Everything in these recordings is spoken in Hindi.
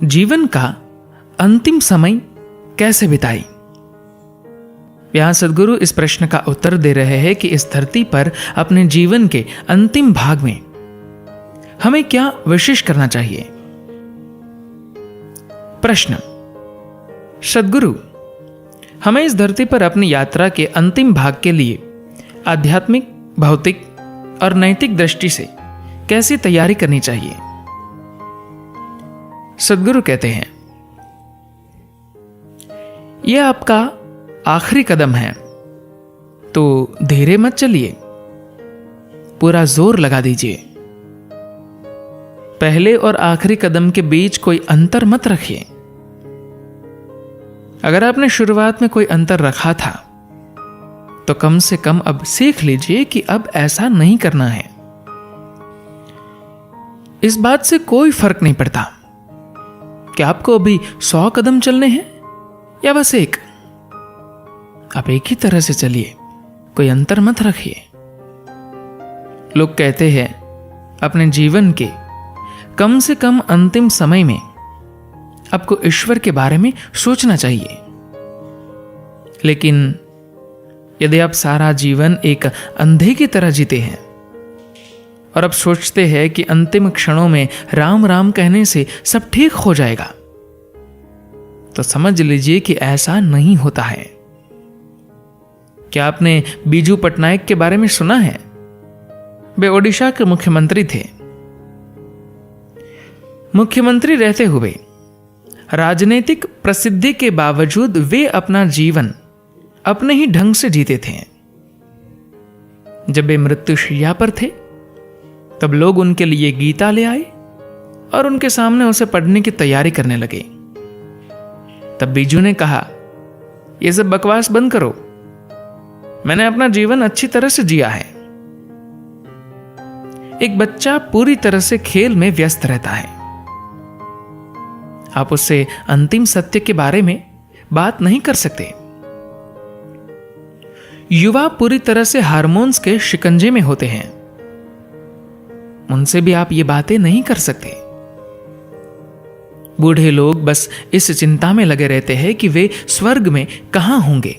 जीवन का अंतिम समय कैसे बिताई। यहां सदगुरु इस प्रश्न का उत्तर दे रहे हैं कि इस धरती पर अपने जीवन के अंतिम भाग में हमें क्या विशेष करना चाहिए। प्रश्न, सदगुरु, हमें इस धरती पर अपनी यात्रा के अंतिम भाग के लिए आध्यात्मिक, भौतिक और नैतिक दृष्टि से कैसी तैयारी करनी चाहिए। सदगुरु कहते हैं, यह आपका आखिरी कदम है, तो धीरे मत चलिए, पूरा जोर लगा दीजिए। पहले और आखिरी कदम के बीच कोई अंतर मत रखिए। अगर आपने शुरुआत में कोई अंतर रखा था तो कम से कम अब सीख लीजिए कि अब ऐसा नहीं करना है। इस बात से कोई फर्क नहीं पड़ता कि आपको अभी 100 कदम चलने हैं या बस 1। आप एक ही तरह से चलिए, कोई अंतर मत रखिए। लोग कहते हैं अपने जीवन के कम से कम अंतिम समय में आपको ईश्वर के बारे में सोचना चाहिए। लेकिन यदि आप सारा जीवन एक अंधे की तरह जीते हैं और अब सोचते हैं कि अंतिम क्षणों में राम राम कहने से सब ठीक हो जाएगा, तो समझ लीजिए कि ऐसा नहीं होता है। क्या आपने बीजू पटनायक के बारे में सुना है? वे ओडिशा के मुख्यमंत्री थे। मुख्यमंत्री रहते हुए राजनीतिक प्रसिद्धि के बावजूद वे अपना जीवन अपने ही ढंग से जीते थे। जब वे मृत्युशैया पर थे तब लोग उनके लिए गीता ले आए और उनके सामने उसे पढ़ने की तैयारी करने लगे। तब बीजू ने कहा, यह सब बकवास बंद करो, मैंने अपना जीवन अच्छी तरह से जिया है। एक बच्चा पूरी तरह से खेल में व्यस्त रहता है। आप उससे अंतिम सत्य के बारे में बात नहीं कर सकते। युवा पूरी तरह से हार्मोन्स के शिकंजे में होते हैं, उनसे भी आप ये बातें नहीं कर सकते। बूढ़े लोग बस इस चिंता में लगे रहते हैं कि वे स्वर्ग में कहां होंगे,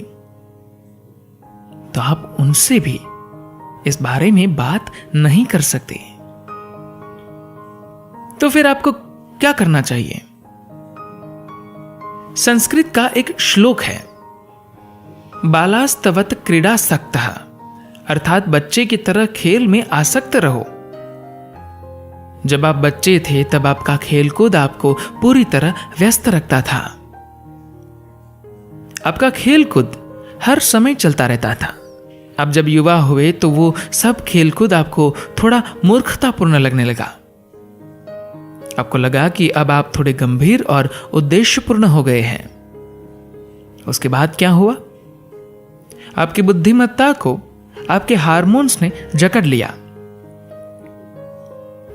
तो आप उनसे भी इस बारे में बात नहीं कर सकते। तो फिर आपको क्या करना चाहिए? संस्कृत का एक श्लोक है, बालास्तवत क्रीडासक्तः, अर्थात बच्चे की तरह खेल में आसक्त रहो। जब आप बच्चे थे तब आपका खेलकूद आपको पूरी तरह व्यस्त रखता था। आपका खेलकूद हर समय चलता रहता था। अब जब युवा हुए तो वो सब खेलकूद आपको थोड़ा मूर्खतापूर्ण लगने लगा। आपको लगा कि अब आप थोड़े गंभीर और उद्देश्यपूर्ण हो गए हैं। उसके बाद क्या हुआ? आपकी बुद्धिमत्ता को आपके हार्मोन्स ने जकड़ लिया।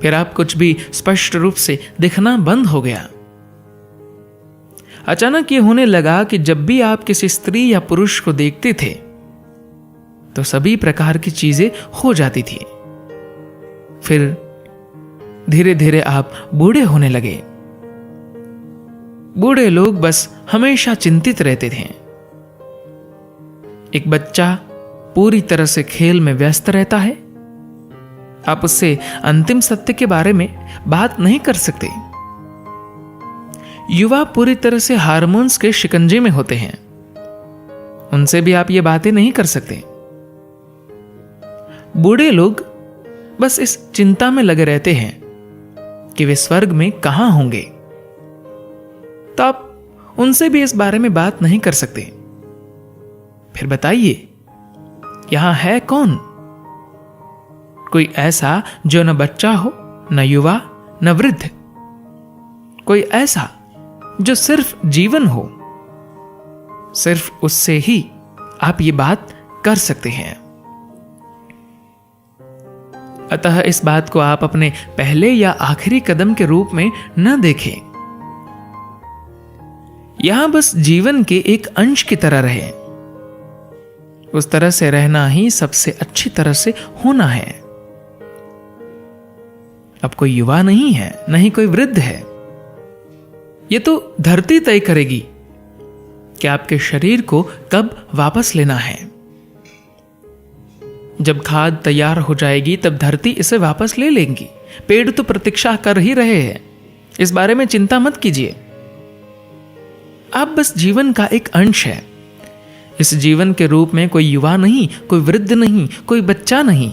फिर आप कुछ भी स्पष्ट रूप से दिखना बंद हो गया। अचानक ये होने लगा कि जब भी आप किसी स्त्री या पुरुष को देखते थे तो सभी प्रकार की चीजें हो जाती थी। फिर धीरे धीरे आप बूढ़े होने लगे। बूढ़े लोग बस हमेशा चिंतित रहते थे। एक बच्चा पूरी तरह से खेल में व्यस्त रहता है। आप उससे अंतिम सत्य के बारे में बात नहीं कर सकते। युवा पूरी तरह से हार्मोन्स के शिकंजे में होते हैं, उनसे भी आप ये बातें नहीं कर सकते। बूढ़े लोग बस इस चिंता में लगे रहते हैं कि वे स्वर्ग में कहां होंगे, तो आप उनसे भी इस बारे में बात नहीं कर सकते। फिर बताइए, यहां है कौन? कोई ऐसा जो न बच्चा हो, न युवा, न वृद्ध। कोई ऐसा जो सिर्फ जीवन हो। सिर्फ उससे ही आप ये बात कर सकते हैं। अतः इस बात को आप अपने पहले या आखिरी कदम के रूप में न देखें। यहां बस जीवन के एक अंश की तरह रहे। उस तरह से रहना ही सबसे अच्छी तरह से होना है। अब कोई युवा नहीं है, न ही कोई वृद्ध है। ये तो धरती तय करेगी कि आपके शरीर को कब वापस लेना है। जब खाद तैयार हो जाएगी तब धरती इसे वापस ले लेंगी। पेड़ तो प्रतीक्षा कर ही रहे हैं, इस बारे में चिंता मत कीजिए। आप बस जीवन का एक अंश है। इस जीवन के रूप में कोई युवा नहीं, कोई वृद्ध नहीं, कोई बच्चा नहीं।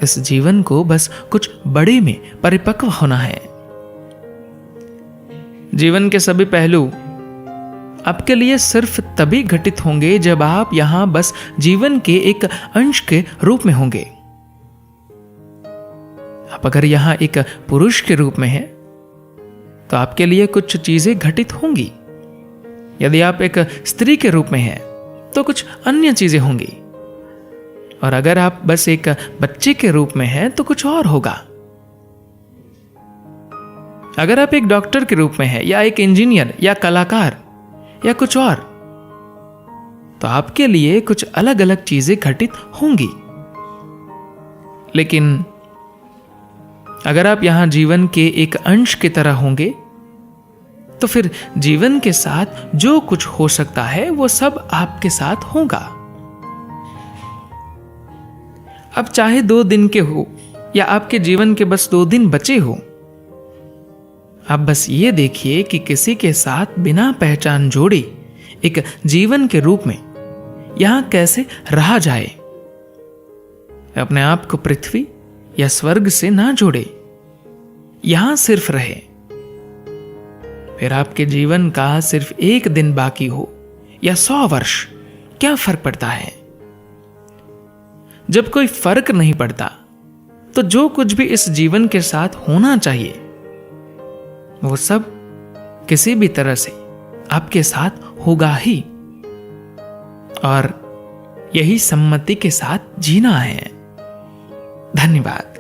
इस जीवन को बस कुछ बड़े में परिपक्व होना है। जीवन के सभी पहलू आपके लिए सिर्फ तभी घटित होंगे जब आप यहां बस जीवन के एक अंश के रूप में होंगे। आप अगर यहां एक पुरुष के रूप में हैं तो आपके लिए कुछ चीजें घटित होंगी। यदि आप एक स्त्री के रूप में हैं तो कुछ अन्य चीजें होंगी। और अगर आप बस एक बच्चे के रूप में हैं तो कुछ और होगा। अगर आप एक डॉक्टर के रूप में हैं या एक इंजीनियर या कलाकार या कुछ और, तो आपके लिए कुछ अलग अलग चीजें घटित होंगी। लेकिन अगर आप यहां जीवन के एक अंश की तरह होंगे तो फिर जीवन के साथ जो कुछ हो सकता है वो सब आपके साथ होगा। अब चाहे 2 दिन के हो या आपके जीवन के बस 2 दिन बचे हो, आप बस ये देखिए कि किसी के साथ बिना पहचान जोड़े एक जीवन के रूप में यहां कैसे रहा जाए। अपने आप को पृथ्वी या स्वर्ग से ना जोड़े, यहां सिर्फ रहे। फिर आपके जीवन का सिर्फ 1 दिन बाकी हो या 100 वर्ष, क्या फर्क पड़ता है? जब कोई फर्क नहीं पड़ता तो जो कुछ भी इस जीवन के साथ होना चाहिए वो सब किसी भी तरह से आपके साथ होगा ही। और यही सम्मति के साथ जीना है। धन्यवाद।